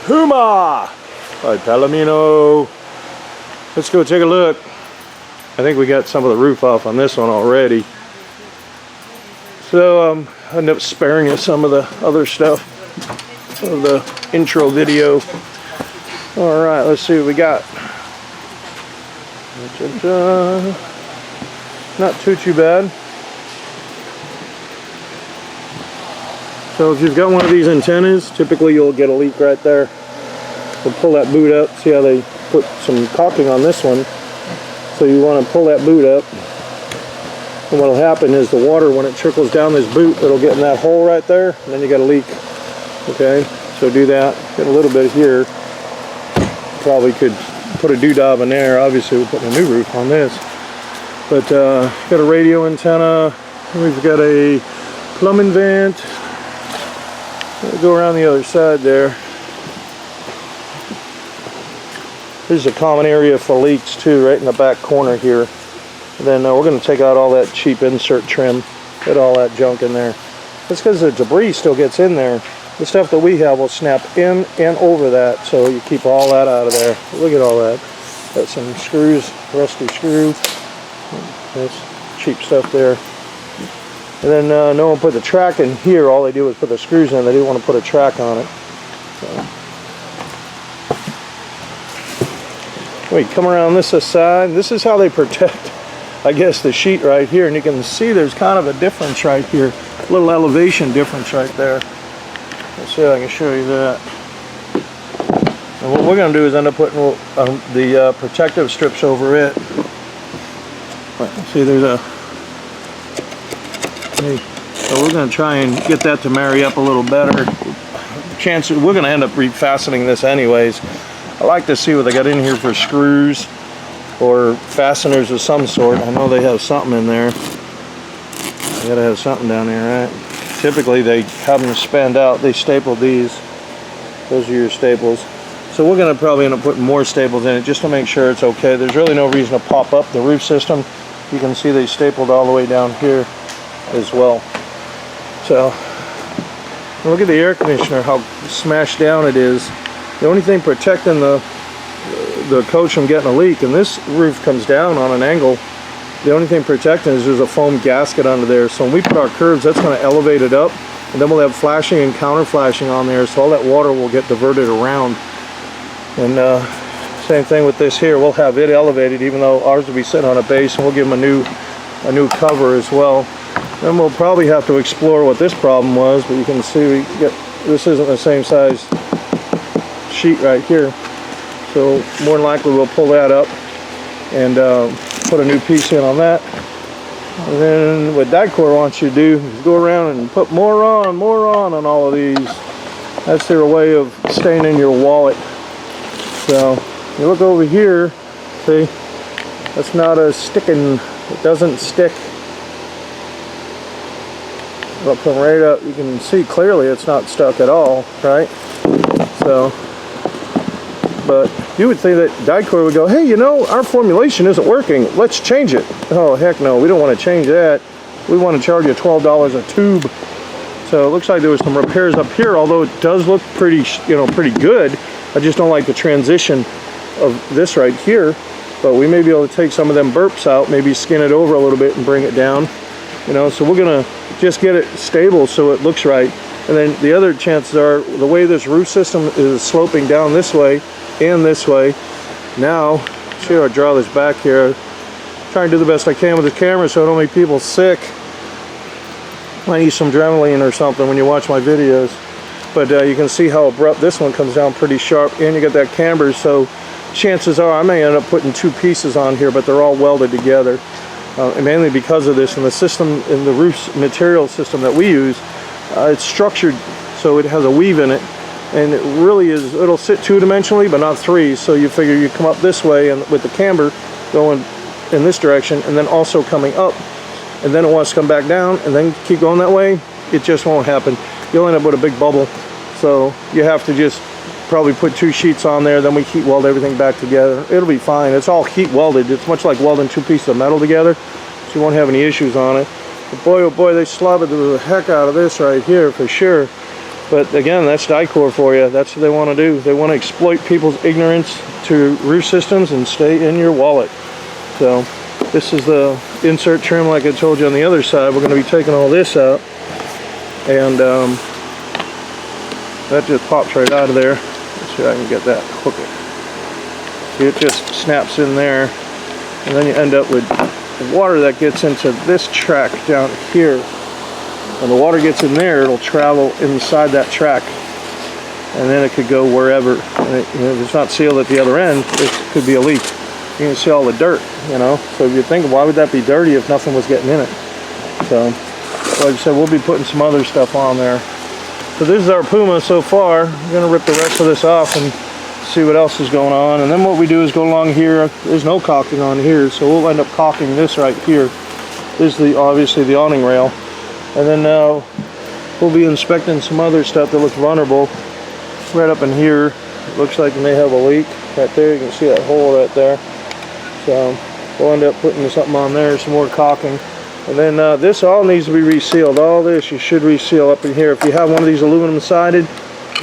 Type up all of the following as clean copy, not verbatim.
Puma by Palomino. Let's go take a look. I think we got some of the roof off on this one already. So I ended up sparing you some of the other stuff of the intro video. All right, let's see what we got. Not too bad. So if you've got one of these antennas, typically you'll get a leak right there. We'll pull that boot up. See how they put some caulking on this one. So you want to pull that boot up. And what'll happen is the water, when it trickles down this boot, it'll get in that hole right there, and then you got a leak. Okay, so do that. Get a little bit here. Probably could put a doodah in there. Obviously we're putting a new roof on this. But got a radio antenna. We've got a plumbing vent. We'll go around the other side there. There's a common area for leaks too, right in the back corner here. And then we're going to take out all that cheap insert trim. Get all that junk in there. That's because the debris still gets in there. The stuff that we have will snap in and over that, so you keep all that out of there. Look at all that. Got some screws, rusty screws. That's cheap stuff there. And then no one put the track in here. All they do is put the screws in. They didn't want to put a track on it. So. Wait, come around this side. This is how they protect, I guess, the sheet right here. And you can see there's kind of a difference right here. A little elevation difference right there. Let's see if I can show you that. And what we're going to do is end up putting the protective strips over it. See, there's a... So we're going to try and get that to marry up a little better. Chances we're going to end up refastening this anyways. I like to see what they got in here for screws or fasteners of some sort. I know they have something in there. They gotta have something down there, right? Typically they have them spanned out. They stapled these. Those are your staples. So we're gonna probably end up putting more staples in it just to make sure it's okay. There's really no reason to pop up the roof system. You can see they stapled all the way down here as well. So look at the air conditioner, how smashed down it is. The only thing protecting the coach from getting a leak, and this roof comes down on an angle, the only thing protecting is there's a foam gasket under there. So when we put our curves, that's going to elevate it up, and then we'll have flashing and counter flashing on there, so all that water will get diverted around. And same thing with this here, we'll have it elevated even though ours will be sitting on a base, and we'll give them a new cover as well. Then we'll probably have to explore what this problem was, but you can see this isn't the same size sheet right here, so more than likely we'll pull that up and put a new piece in on that. And then what Dicor wants you to do is go around and put more on all of these. That's their way of staying in your wallet. So you look over here, see, that's not a sticking, it doesn't stick. I'll come right up, you can see clearly it's not stuck at all, right? So, but you would think that Dicor would go, hey, you know, our formulation isn't working, let's change it. Oh, heck no, we don't want to change that. We want to charge you $12 a tube. So it looks like there was some repairs up here, although it does look pretty, pretty good. I just don't like the transition of this right here. But we may be able to take some of them burps out, maybe skin it over a little bit and bring it down. So we're gonna just get it stable so it looks right. And then the other chances are, the way this roof system is sloping down this way and this way. Now, see how I draw this back here. Try and do the best I can with the camera so I don't make people sick. Might use some Adrenaline or something when you watch my videos. But you can see how abrupt this one comes down pretty sharp, and you get that camber, so chances are I may end up putting two pieces on here, but they're all welded together. And mainly because of this, and the system, in the roof material system that we use, it's structured so it has a weave in it, and it really is, it'll sit two-dimensionally but not three, so you figure you come up this way and with the camber going in this direction and then also coming up, and then it wants to come back down and then keep going that way. It just won't happen. You'll end up with a big bubble, so you have to just probably put two sheets on there, then we heat weld everything back together. It'll be fine. It's all heat welded. It's much like welding two pieces of metal together, so you won't have any issues on it. But boy, oh boy, they slobbered the heck out of this right here for sure. But again, that's Dicor for you. That's what they want to do. They want to exploit people's ignorance to roof systems and stay in your wallet. So this is the insert trim like I told you on the other side. We're going to be taking all this out. And that just pops right out of there. Let's see if I can get that hook it. It just snaps in there. And then you end up with the water that gets into this track down here. When the water gets in there, it'll travel inside that track, and then it could go wherever. And if it's not sealed at the other end, it could be a leak. You can see all the dirt, you know. So if you think, why would that be dirty if nothing was getting in it? So, like I said, we'll be putting some other stuff on there. So this is our Puma so far. We're gonna rip the rest of this off and see what else is going on. And then what we do is go along here. There's no caulking on here, so we'll end up caulking this right here. This is obviously the awning rail. And then we'll be inspecting some other stuff that looks vulnerable. Right up in here, it looks like it may have a leak. Right there, you can see that hole right there. So we'll end up putting something on there, some more caulking. And then this all needs to be resealed. All this you should reseal up in here. If you have one of these aluminum sided,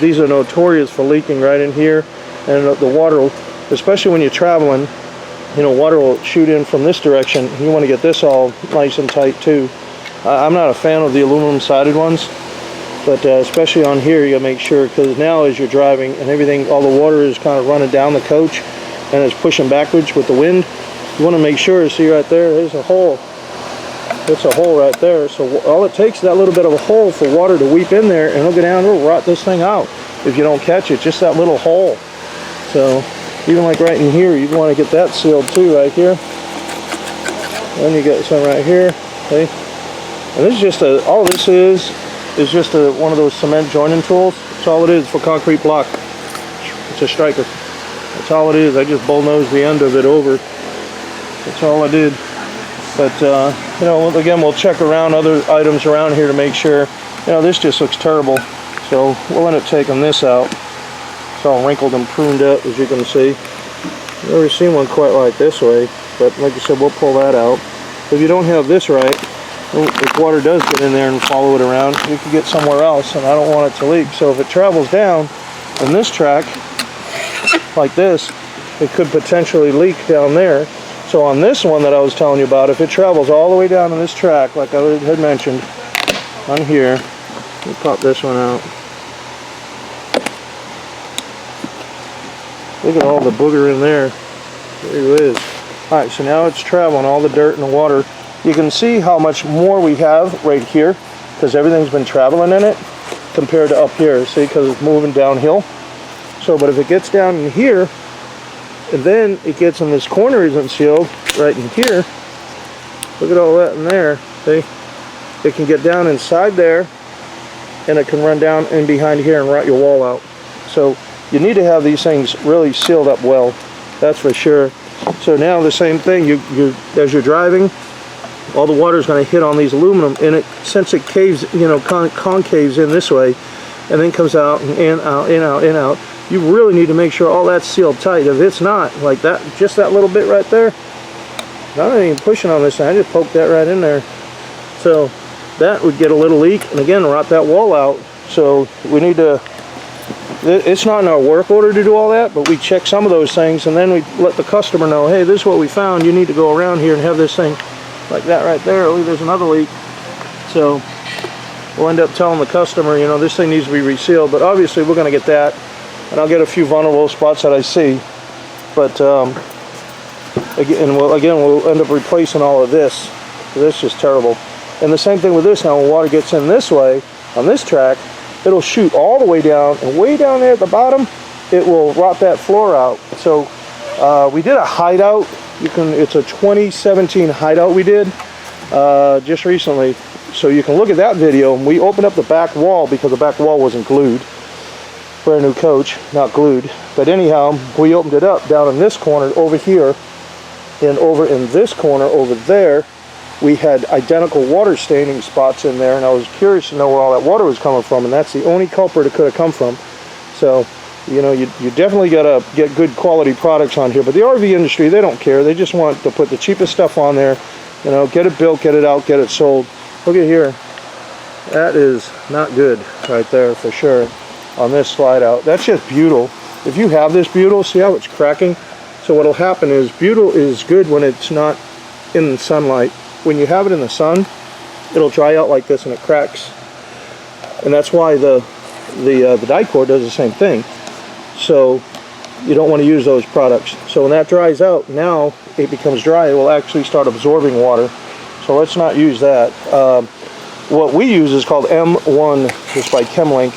these are notorious for leaking right in here. And the water will, especially when you're traveling, you know, water will shoot in from this direction. You want to get this all nice and tight too. I'm not a fan of the aluminum sided ones, but especially on here you gotta make sure, because now as you're driving and everything, all the water is kind of running down the coach and it's pushing backwards with the wind. You want to make sure, see right there, there's a hole. It's a hole right there. So all it takes is that little bit of a hole for water to weep in there, and it'll go down and it'll rot this thing out if you don't catch it, just that little hole. So even like right in here, you want to get that sealed too, right here. Then you get some right here, see? And this is just all this is just one of those cement joining tools. That's all it is for concrete block. It's a striker. That's all it is. I just bullnosed the end of it over. That's all I did. But you know, again, we'll check around other items around here to make sure. You know, this just looks terrible. So we'll end up taking this out. It's all wrinkled and pruned up, as you can see. I've never seen one quite like this way. But like I said, we'll pull that out. If you don't have this right, if water does get in there and follow it around, you could get somewhere else, and I don't want it to leak. So if it travels down in this track, like this, it could potentially leak down there. So on this one that I was telling you about, if it travels all the way down in this track, like I had mentioned, on here, let me pop this one out. Look at all the booger in there. There it is. Alright, so now it's traveling, all the dirt and the water. You can see how much more we have right here, because everything's been traveling in it compared to up here, see, because it's moving downhill. So, but if it gets down in here, and then it gets in this corner isn't sealed, right in here, look at all that in there, see? It can get down inside there, and it can run down in behind here and rot your wall out. So, you need to have these things really sealed up well, that's for sure. So now the same thing, as you're driving, all the water is going to hit on these aluminum, and since it caves, you know, concaves in this way, and then comes out and in, out, in, out, in, out, you really need to make sure all that's sealed tight. If it's not, like that, just that little bit right there, I'm not even pushing on this thing, I just poked that right in there. So that would get a little leak, and again, rot that wall out. So we need to, it's not in our work order to do all that, but we check some of those things, and then we let the customer know, hey, this is what we found, you need to go around here and have this thing like that right there. Oh, there's another leak. So we'll end up telling the customer, you know, this thing needs to be resealed, but obviously we're going to get that, and I'll get a few vulnerable spots that I see. But again, we'll end up replacing all of this. This is just terrible. And the same thing with this. Now when water gets in this way on this track, it'll shoot all the way down, and way down there at the bottom, it will rot that floor out. So we did a hideout. It's a 2017 hideout we did just recently. So you can look at that video. And we opened up the back wall because the back wall wasn't glued. Brand new coach, not glued. But anyhow, we opened it up down in this corner over here, and over in this corner over there, we had identical water staining spots in there, and I was curious to know where all that water was coming from, and that's the only culprit it could have come from. So, you know, you definitely got to get good quality products on here. But the RV industry, they don't care. They just want to put the cheapest stuff on there, you know, get it built, get it out, get it sold. Look at here. That is not good right there for sure on this slide out. That's just butyl. If you have this butyl, see how it's cracking? So what'll happen is butyl is good when it's not in the sunlight. When you have it in the sun, it'll dry out like this and it cracks. And that's why the Dicor does the same thing. So you don't want to use those products. So when that dries out, now it becomes dry, it will actually start absorbing water. So let's not use that. What we use is called M1, just by Chemlink.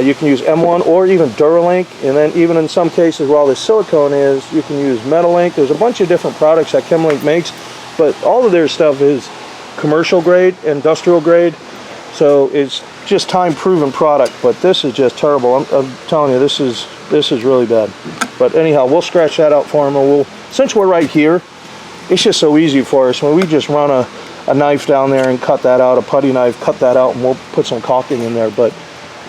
You can use M1 or even Duralink, and then even in some cases, while the silicone is, you can use Metalink. There's a bunch of different products that Chemlink makes, but all of their stuff is commercial grade, industrial grade, so it's just time-proven product. But this is just terrible. I'm telling you, this is really bad. But anyhow, we'll scratch that out for them, and we'll, since we're right here, it's just so easy for us. When we just run a knife down there and cut that out, a putty knife, cut that out, and we'll put some caulking in there. But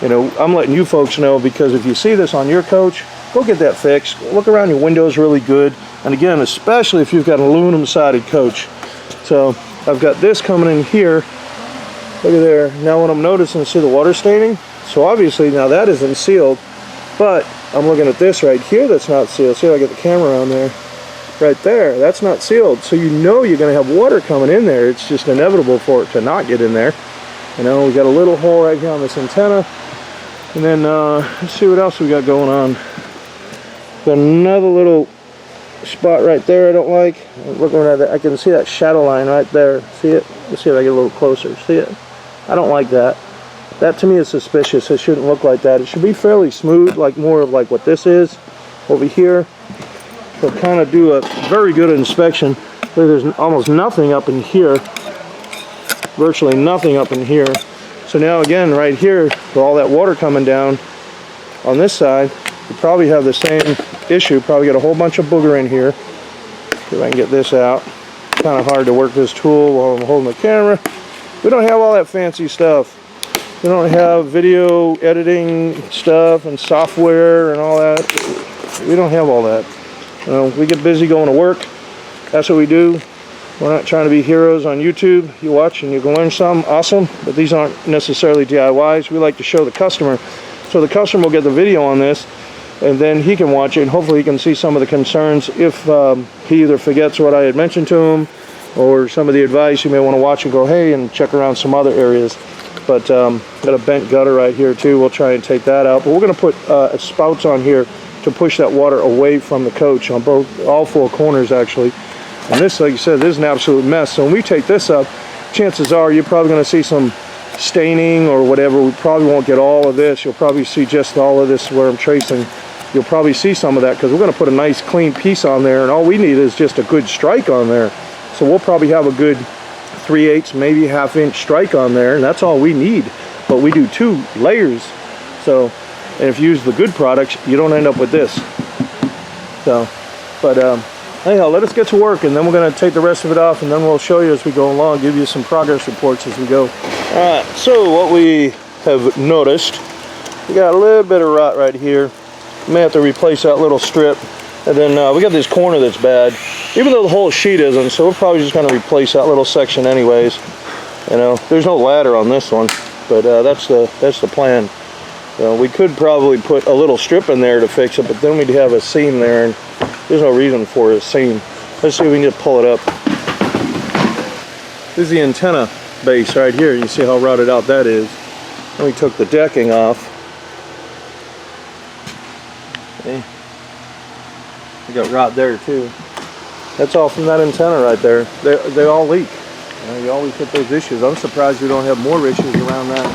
you know, I'm letting you folks know, because if you see this on your coach, go get that fixed. Look around your windows really good. And again, especially if you've got an aluminum sided coach. So I've got this coming in here. Look at there. Now what I'm noticing, see the water staining? So obviously now that isn't sealed, but I'm looking at this right here that's not sealed. See if I get the camera on there. Right there, that's not sealed. So you know you're gonna have water coming in there. It's just inevitable for it to not get in there. You know, we got a little hole right here on this antenna. And then let's see what else we got going on. Got another little spot right there I don't like. Looking at that, I can see that shadow line right there. See it? Let's see if I get a little closer. See it? I don't like that. That to me is suspicious. It shouldn't look like that. It should be fairly smooth, like more of like what this is over here. So kind of do a very good inspection. There's almost nothing up in here. Virtually nothing up in here. So now again, right here, with all that water coming down on this side, you probably have the same issue. Probably got a whole bunch of booger in here. See if I can get this out. Kind of hard to work this tool while I'm holding the camera. We don't have all that fancy stuff. We don't have video editing stuff and software and all that. We don't have all that. We get busy going to work. That's what we do. We're not trying to be heroes on YouTube. You watch and you can learn some, awesome, but these aren't necessarily DIYs. We like to show the customer. So the customer will get the video on this, and then he can watch it, and hopefully he can see some of the concerns if he either forgets what I had mentioned to him, or some of the advice you may want to watch and go, hey, and check around some other areas. But got a bent gutter right here too. We'll try and take that out. But we're going to put spouts on here to push that water away from the coach on all four corners actually. And this, like you said, this is an absolute mess. So when we take this up, chances are you're probably going to see some staining or whatever. We probably won't get all of this. You'll probably see just all of this where I'm tracing. You'll probably see some of that because we're going to put a nice clean piece on there, and all we need is just a good strike on there. So we'll probably have a good 3/8, maybe ½ inch strike on there, and that's all we need. But we do 2 layers. So, and if you use the good products, you don't end up with this. So, but anyhow, let us get to work, and then we're going to take the rest of it off, and then we'll show you as we go along, give you some progress reports as we go. Alright, so what we have noticed, we got a little bit of rot right here. We may have to replace that little strip. And then we got this corner that's bad, even though the whole sheet isn't, so we're probably just going to replace that little section anyways. You know, there's no ladder on this one, but that's the plan. We could probably put a little strip in there to fix it, but then we'd have a seam there, and there's no reason for a seam. Let's see if we can just pull it up. This is the antenna base right here. You see how rotted out that is. And we took the decking off. Okay. We got rot there too. That's all from that antenna right there. They all leak. You always hit those issues. I'm surprised we don't have more issues around that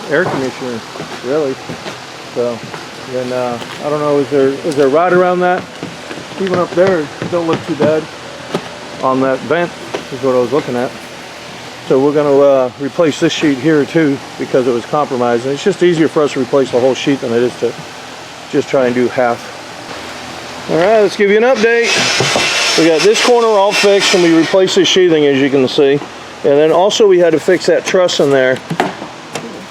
air conditioner, really. So then I don't know, is there rot around that? Even up there, it don't look too bad. On that vent is what I was looking at. So we're going to replace this sheet here too because it was compromised. And it's just easier for us to replace the whole sheet than it is to just try and do half. Alright, let's give you an update. We got this corner all fixed, and we replaced the sheathing, as you can see. And then also we had to fix that truss in there.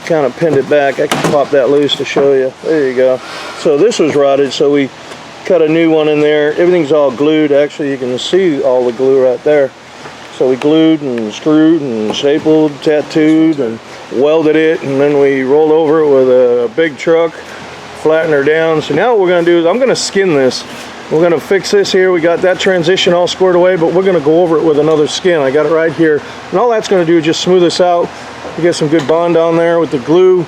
Kind of pinned it back. I can pop that loose to show you. There you go. So this was rotted, so we cut a new one in there. Everything's all glued. Actually, you can see all the glue right there. So we glued and screwed and stapled, tattooed, and welded it, and then we rolled over it with a big truck, flattened her down. So now what we're going to do is I'm going to skin this. We're going to fix this here. We got that transition all squared away, but we're going to go over it with another skin. I got it right here. And all that's going to do is just smooth this out. We get some good bond on there with the glue.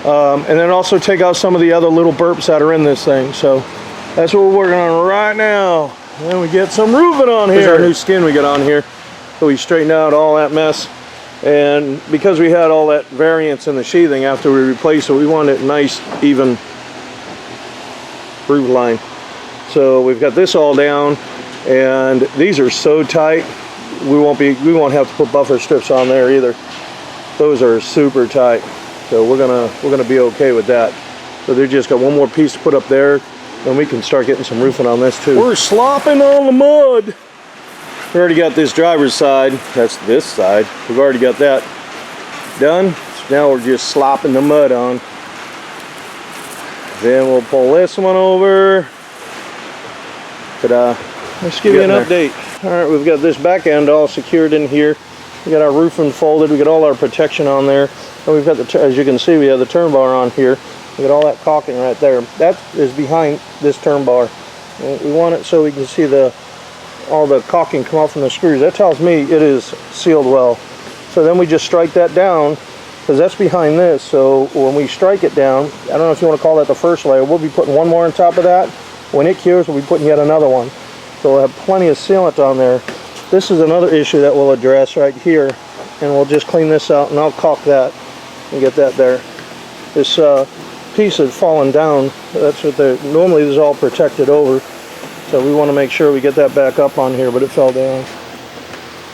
And then also take out some of the other little burps that are in this thing. So that's what we're working on right now. And then we get some roofing on here. Here's our new skin we got on here. So we straightened out all that mess. And because we had all that variance in the sheathing after we replaced it, we wanted a nice, even roof line. So we've got this all down, and these are so tight we won't have to put buffer strips on there either. Those are super tight, so we're gonna be okay with that. So they just got one more piece to put up there, and we can start getting some roofing on this too. We're slopping on the mud. We already got this driver's side, that's this side. We've already got that done. So now we're just slopping the mud on. Then we'll pull this one over. Ta-da. Let's give you an update. All right, we've got this back end all secured in here. We got our roofing folded. We got all our protection on there. And we've got the, as you can see, we have the turn bar on here. We got all that caulking right there. That is behind this turn bar. We want it so we can see all the caulking come off from the screws. That tells me it is sealed well. So then we just strike that down, because that's behind this. So when we strike it down, I don't know if you want to call that the first layer, we'll be putting one more on top of that. When it cures, we'll be putting yet another one. So we'll have plenty of sealant on there. This is another issue that we'll address right here, and we'll just clean this out, and I'll caulk that and get that there. This piece had fallen down. That's what normally this is all protected over. So we want to make sure we get that back up on here, but it fell down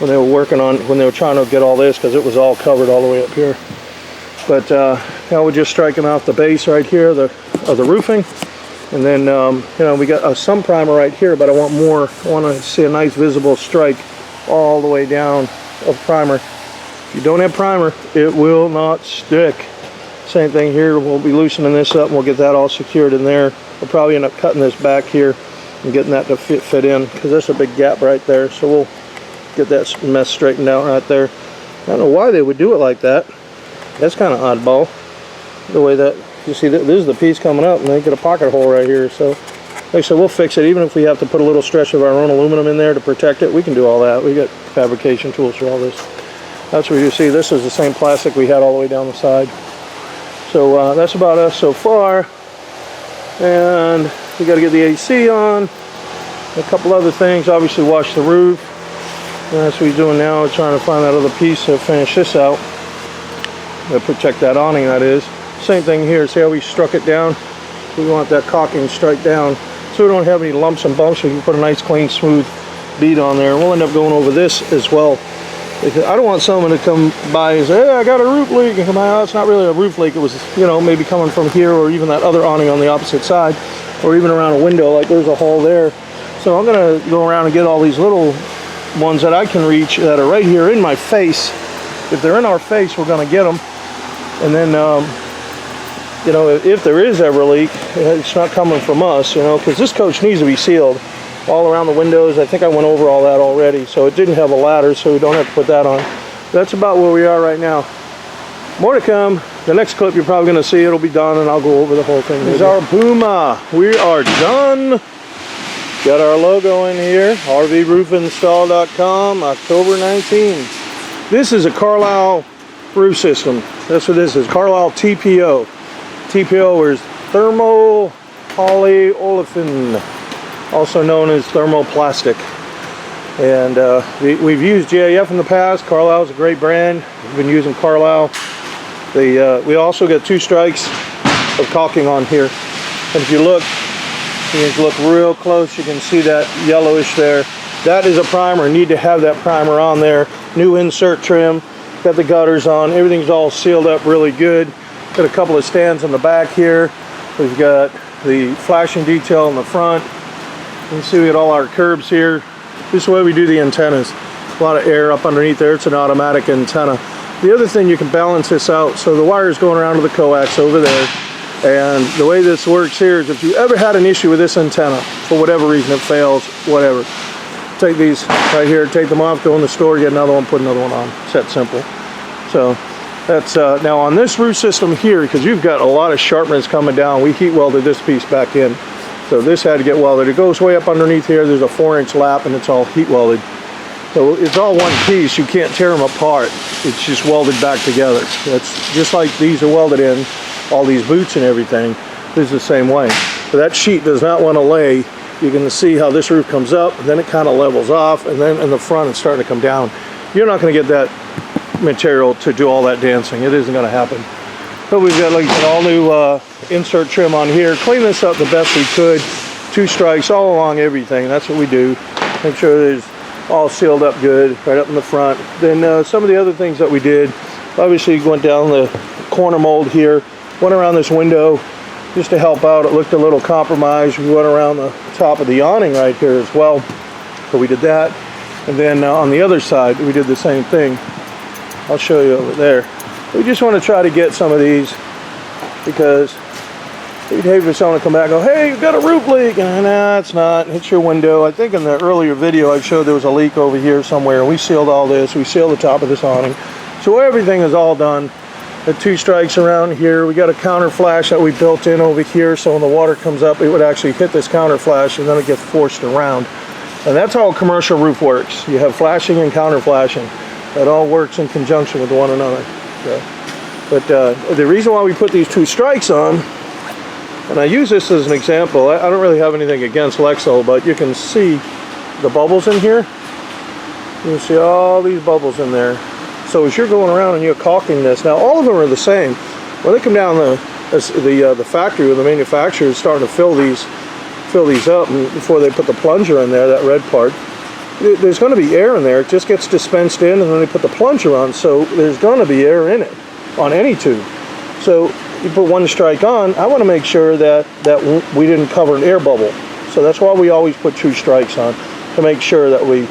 when they were trying to get all this, because it was all covered all the way up here. But now we're just striking off the base right here of the roofing. And then, you know, we got some primer right here, but I want more. I want to see a nice visible strike all the way down of primer. If you don't have primer, it will not stick. Same thing here. We'll be loosening this up, and we'll get that all secured in there. We'll probably end up cutting this back here and getting that to fit in, because there's a big gap right there. So we'll get that mess straightened out right there. I don't know why they would do it like that. That's kind of oddball, the way that, you see, this is the piece coming up, and they get a pocket hole right here. So like I said, we'll fix it. Even if we have to put a little stretch of our own aluminum in there to protect it, we can do all that. We got fabrication tools for all this. That's what you see. This is the same plastic we had all the way down the side. So that's about us so far. And we got to get the AC on. A couple other things. Obviously wash the roof. And that's what he's doing now. We're trying to find that other piece to finish this out. To protect that awning, that is. Same thing here. See how we struck it down? We want that caulking strike down so we don't have any lumps and bumps. We can put a nice, clean, smooth bead on there. And we'll end up going over this as well, because I don't want someone to come by and say, hey, I got a roof leak, and come out. It's not really a roof leak. It was, you know, maybe coming from here, or even that other awning on the opposite side, or even around a window. Like there's a hole there. So I'm going to go around and get all these little ones that I can reach that are right here in my face. If they're in our face, we're going to get them. And then, you know, if there is ever a leak, it's not coming from us, you know, because this coach needs to be sealed all around the windows. I think I went over all that already. So it didn't have a ladder, so we don't have to put that on. That's about where we are right now. More to come. The next clip you're probably going to see, it'll be done, and I'll go over the whole thing. Here's our Puma. We are done. Got our logo in here. RVRoofInstall.com, October 19th. This is a Carlisle roof system. That's what this is. Carlisle TPO. TPO is thermal polyolefin, also known as thermoplastic. And we've used GAF in the past. Carlisle is a great brand. We've been using Carlisle. We also got 2 strikes of caulking on here. And if you look real close, you can see that yellowish there. That is a primer. Need to have that primer on there. New insert trim. Got the gutters on. Everything's all sealed up really good. Got a couple of stands in the back here. We've got the flashing detail in the front. You can see we got all our curbs here. This is the way we do the antennas. A lot of air up underneath there. It's an automatic antenna. The other thing, you can balance this out. So the wire is going around to the coax over there. And the way this works here is if you ever had an issue with this antenna, for whatever reason it fails, whatever, take these right here, take them off, go in the store, get another one, put another one on. It's that simple. So that's now on this roof system here, because you've got a lot of sharpness coming down, we heat welded this piece back in. So this had to get welded. It goes way up underneath here. There's a 4-inch lap and it's all heat welded. So it's all one piece. You can't tear them apart. It's just welded back together. That's just like these are welded in, all these boots and everything. This is the same way. So that sheet does not want to lay. You can see how this roof comes up, and then it kind of levels off, and then in the front it's starting to come down. You're not going to get that material to do all that dancing. It isn't going to happen. So we've got like an all new insert trim on here. Clean this up the best we could. 2 strikes all along everything. That's what we do. Make sure it's all sealed up good right up in the front. Then some of the other things that we did, obviously went down the corner mold here, went around this window just to help out. It looked a little compromised. We went around the top of the awning right here as well. So we did that. And then on the other side, we did the same thing. I'll show you over there. We just want to try to get some of these, because you'd hate for someone to come back and go, hey, you've got a roof leak. And nah, it's not. It's your window. I think in the earlier video I showed there was a leak over here somewhere, and we sealed all this. We sealed the top of this awning. So everything is all done. The 2 strikes around here. We got a counter flash that we built in over here, so when the water comes up, it would actually hit this counter flash, and then it gets forced around. And that's how a commercial roof works. You have flashing and counter flashing. That all works in conjunction with one another. So, but the reason why we put these 2 strikes on, and I use this as an example, I don't really have anything against Lexol, but you can see the bubbles in here. You can see all these bubbles in there. So as you're going around and you're caulking this, now all of them are the same. When they come down the factory, or the manufacturer is starting to fill these up, and before they put the plunger in there, that red part, there's going to be air in there. It just gets dispensed in, and then they put the plunger on, so there's going to be air in it on any tube. So you put 1 strike on, I want to make sure that we didn't cover an air bubble. So that's why we always put 2 strikes on, to make sure that we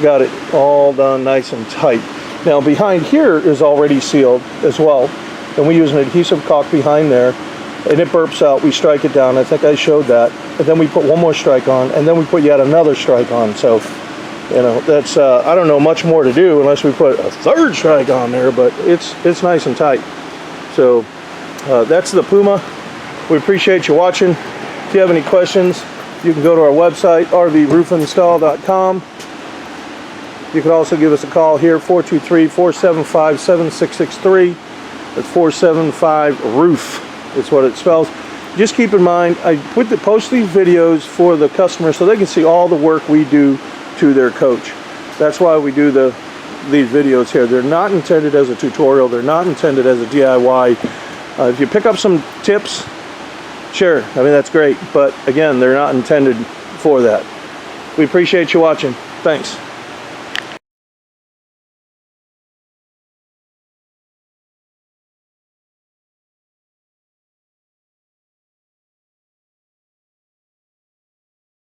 got it all done nice and tight. Now behind here is already sealed as well, and we use an adhesive caulk behind there, and it burps out. We strike it down. I think I showed that. And then we put 1 more strike on, and then we put yet another strike on. So, you know, that's I don't know much more to do unless we put a 3rd strike on there, but it's nice and tight. So that's the Puma. We appreciate you watching. If you have any questions, you can go to our website, rvroofinstall.com. You can also give us a call here, 423-475-7663. That's 475-ROOF. It's what it spells. Just keep in mind, I post these videos for the customer so they can see all the work we do to their coach. That's why we do these videos here. They're not intended as a tutorial. They're not intended as a DIY. If you pick up some tips, sure, I mean, that's great. But again, they're not intended for that. We appreciate you watching. Thanks.